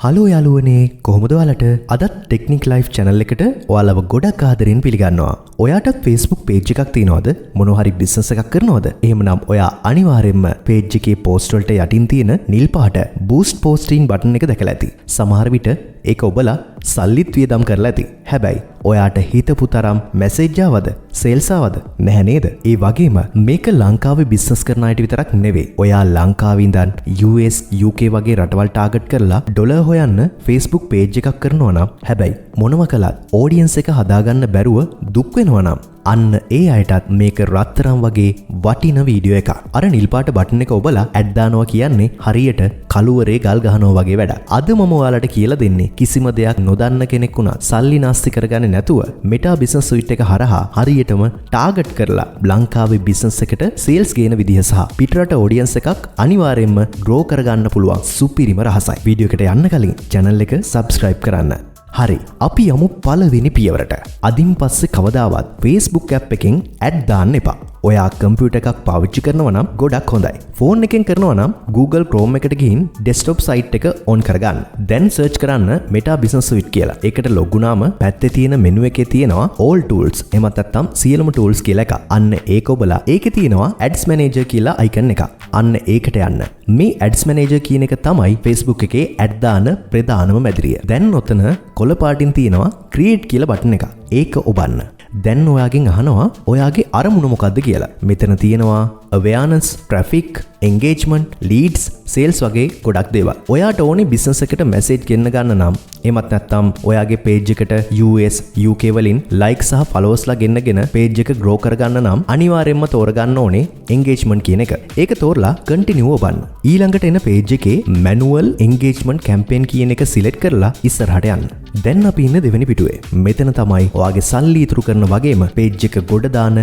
Hello යාළුවනේ කොහොමද ඔයාලට අදත් ටෙක්නික් ලයිෆ් channel එකට ඔයාලව ගොඩක් ආදරෙන් පිළිගන්නවා. ඔයාටත් Facebook page එකක් තියෙනවද? මොන හරි business එකක් කරනවද? එහෙමනම් ඔයා අනිවාර්යයෙන්ම page එකේ post වලට යටින් තියෙන නිල් පාට boost posting button එක දැකලා ඇති. සමහර විට ඒක ඔබලා සල්ලිත් වියදම් කරලා ඇති. හැබැයි ඔයාට හිතපු තරම් මැසේජ් ආවද? සේල්ස් ආවද? නැහැ නේද? ඒ වගේම මේක ලංකාවේ බිස්නස් කරන අයට විතරක් නෙවෙයි. ඔයා ලංකාවේ ඉඳන් US UK වගේ රටවල් ටාගට් කරලා ඩොලර් හොයන්න Facebook page එකක් කරනවා නම් හැබැයි මොනව කළත් audience එක හදාගන්න බැරුව දුක් වෙනවා නම් අන්න ඒ අයටත් මේක රත්තරන් වගේ වටින වීඩියෝ එකක්. අර නිල් පාට බටන් එක ඔබලා ඇඩ් දානවා කියන්නේ හරියට කළුවරේ ගල් ගහනවා වගේ වැඩක්. අද මම ඔයාලට කියලා දෙන්නේ කිසිම දෙයක් නොදන්න කෙනෙක් වුණත් සල්ලි නාස්ති කරගන්නේ නැතුව මෙටා බිස්නස් සුයිට් එක හරහා හරියටම ටාගට් කරලා ලංකාවේ බිස්නස් එකට සේල්ස් ගේන විදිහ සහ පිටරට ඔඩියන්ස් එකක් අනිවාර්යයෙන්ම ග්‍රෝ කරගන්න පුළුවන් සුපිරිම රහසයි. වීඩියෝ එකට යන්න කලින් channel එක subscribe කරන්න. හරි අපි යමු පළවෙනි පියවරට. අදින් පස්සේ කවදාවත් Facebook app එකෙන් ඇඩ් දාන්න එපා. ඔයා කම්පියුටර් එකක් පාවිච්චි කරනවා නම් ගොඩක් හොඳයි. ෆෝන් එකෙන් කරනවා නම් Google Chrome එකට ගිහින් desktop site එක on කරගන්න. දැන් search කරන්න Meta Business Suite කියලා. ඒකට log වුණාම පැත්තේ තියෙන menu එකේ තියෙනවා all tools. එහෙමත් නැත්නම් සියලුම tools කියලා එකක්. අන්න ඒක ඔබලා ඒකේ තියෙනවා Ads Manager කියලා icon එකක්. අන්න ඒකට යන්න. මේ Ads Manager කියන එක තමයි Facebook එකේ ඇඩ් දාන ප්‍රධානම මැදිරිය. දැන් ඔතන කොළ පාටින් තියෙනවා create කියලා බටන් එකක්. ඒක ඔබන්න. දැන් ඔයාගෙන් අහනවා ඔයාගේ අරමුණ මොකක්ද කියලා. මෙතන තියෙනවා awareness, traffic, engagement, leads, sales වගේ ගොඩක් දේවල්. ඔයාට ඕනේ business එකට message ගෙන්න ගන්න නම් එමත් නැත්නම් ඔයාගේ page එකට US, UK වලින් like සහ followers ලා ගෙන්නගෙන page එක grow කරගන්න නම් අනිවාර්යයෙන්ම තෝරගන්න ඕනේ engagement කියන එක. ඒක තෝරලා continue ඔබන්න. ඊළඟට එන page එකේ manual engagement campaign කියන එක select කරලා ඉස්සරහට යන්න. දැන් අපි ඉන්නේ දෙවෙනි පිටුවේ. මෙතන තමයි ඔයාගේ සල්ලි ඉතුරු කරන වගේම page එක ගොඩ දාන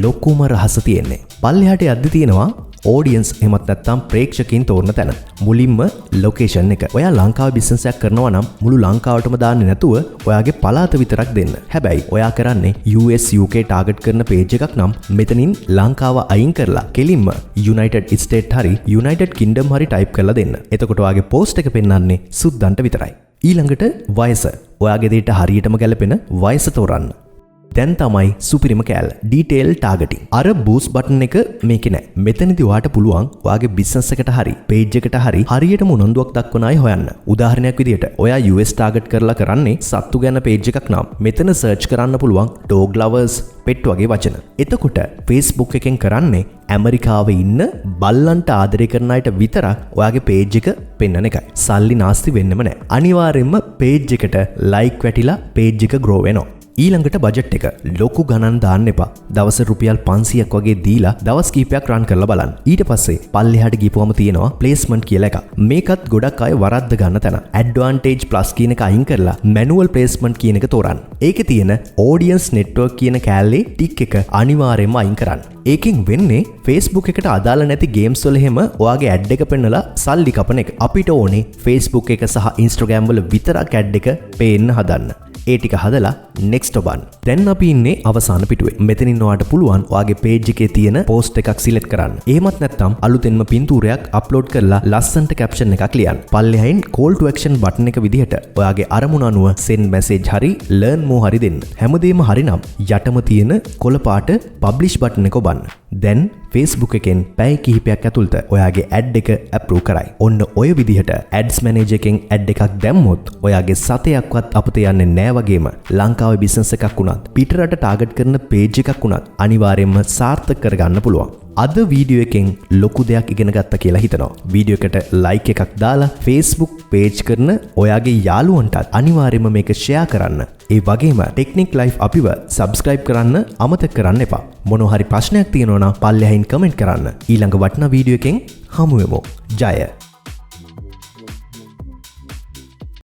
ලොකුම රහස තියෙන්නේ. පල්ලෙහාට යද්දි තියෙනවා audience එහෙමත් නැත්නම් ප්‍රේක්ෂකයන් තෝරන තැන. මුලින්ම location එක. ඔයා ලංකාවේ business එකක් කරනවා නම් මුළු ලංකාවටම දාන්නේ නැතුව ඔයාගේ පළාත විතරක් දෙන්න. හැබැයි ඔයා කරන්නේ US UK target කරන page එකක් නම් මෙතනින් ලංකාව අයින් කරලා කෙලින්ම United States හරි United Kingdom හරි type කරලා දෙන්න. එතකොට ඔයාගේ post එක පෙන්වන්නේ සුද්දන්ට විතරයි. ඊළඟට වයස. ඔයාගේ දෙයට හරියටම ගැලපෙන වයස තෝරන්න. දැන් තමයි සුපිරිම කෑල්ල detail targeting. අර boost button එක මේකේ නෑ. මෙතනදී ඔයාට පුළුවන් ඔයාගේ business එකට හරි page එකට හරි හරියටම උනන්දුවක් දක්වන අය හොයන්න. උදාහරණයක් විදිහට ඔයා US target කරලා කරන්නේ සත්තු ගැන page එකක් නම් මෙතන search කරන්න පුළුවන් dog lovers, pet වගේ වචන. එතකොට Facebook එකෙන් කරන්නේ ඇමරිකාවේ ඉන්න බල්ලන්ට ආදරය කරන අයට විතරක් ඔයාගේ page එක පෙන්වන එකයි. සල්ලි නාස්ති වෙන්නෙම නෑ. අනිවාර්යයෙන්ම page එකට like වැටිලා page එක grow වෙනවා. ඊළඟට බජට් එක ලොකු ගණන් දාන්න එපා. දවස් රුපියල් 500ක් වගේ දීලා දවස් කීපයක් රන් කරලා බලන්න. ඊට පස්සේ පල්ලෙහාට ගිහපුවම තියෙනවා placement කියලා එකක්. මේකත් ගොඩක් අය වරද්ද ගන්න තැන. advantage plus කියන එක අයින් කරලා manual placement කියන එක තෝරන්න. ඒකේ තියෙන audience network කියන කෑල්ලේ ටික් එක අනිවාර්යයෙන්ම අයින් කරන්න. ඒකෙන් වෙන්නේ Facebook එකට අදාළ නැති games වල එහෙම ඔයාගේ ad එක පෙන්නලා සල්ලි කපන එක. අපිට ඕනේ Facebook එක සහ Instagram වල විතරක් ad එක පේන්න හදන්න. ඒ ටික හදලා next ඔබන්න. දැන් අපි ඉන්නේ අවසාන පිටුවේ. මෙතනින් ඔයාට පුළුවන් ඔයාගේ page එකේ තියෙන post එකක් select කරන්න. එහෙමත් නැත්නම් අලුතෙන්ම පින්තූරයක් upload කරලා ලස්සනට caption එකක් ලියන්න. පල්ලෙහායින් call to action button එක විදිහට ඔයාගේ අරමුණ අනුව send message හරි learn more හරි දෙන්න. හැමදේම හරිනම් යටම තියෙන කොළ පාට publish button එක ඔබන්න. දැන් Facebook එකෙන් පැය කිහිපයක් ඇතුළත ඔයාගේ ad එක approve කරයි. ඔන්න ඔය විදිහට Ads Manager එකෙන් ad එකක් දැම්මොත් ඔයාගේ සතයක්වත් අපතේ යන්නේ නෑ වගේම ලංකාවේ business එකක් වුණත් පිටරට target කරන page එකක් වුණත් අනිවාර්යයෙන්ම සාර්ථක කරගන්න පුළුවන්. අද වීඩියෝ එකෙන් ලොකු දෙයක් ඉගෙන ගත්තා කියලා හිතනවා. වීඩියෝ එකට like එකක් දාලා Facebook page කරන ඔයාගේ යාළුවන්ටත් අනිවාර්යයෙන්ම මේක share කරන්න. ඒ වගේම ටෙක්නික් ලයිෆ් අපිව subscribe කරන්න අමතක කරන්න එපා. මොන හරි ප්‍රශ්නයක් තියෙනවා නම් පල්ලෙහායින් comment කරන්න. ඊළඟ වටිනා වීඩියෝ එකෙන් හමු වෙමු. ජය.